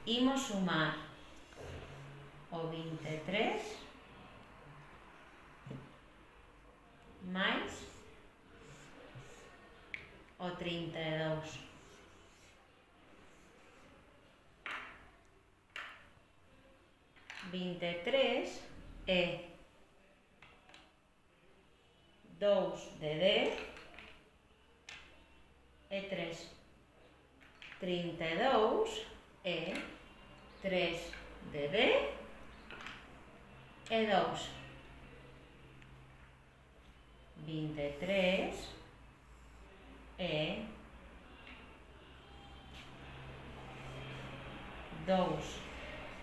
imos sumar o 23 máis o 32. 23 é 2 de 10 e 3. 32 é 3 de 10 e 2. 23 é 2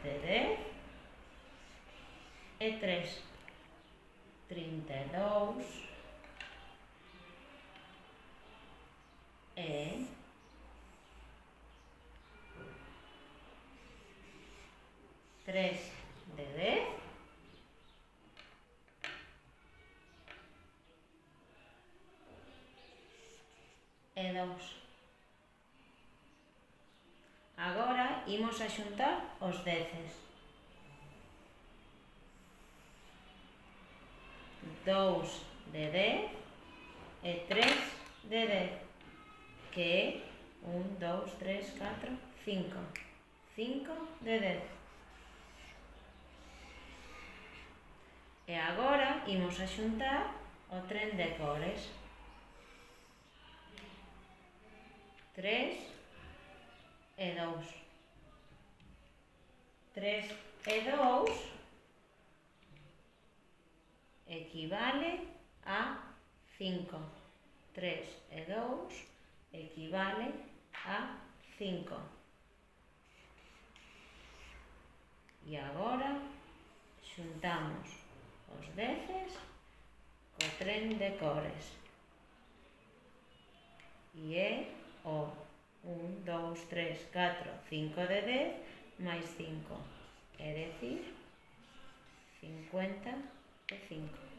de 10 e 3. 32 é 3 de 10 e 2. Agora imos a xuntar os deces. 2 de 10 e 3 de 10, que é 1, 2, 3, 4, 5. 5 de 10. E agora imos a xuntar o tren de cores. 3 e 2. 3 e 2 equivale a 5. 3 e 2 equivale a 5. E agora xuntamos os deces co tren de cores. E é o 1, 2, 3, 4, 5 de 10 máis 5. É dicir, 55.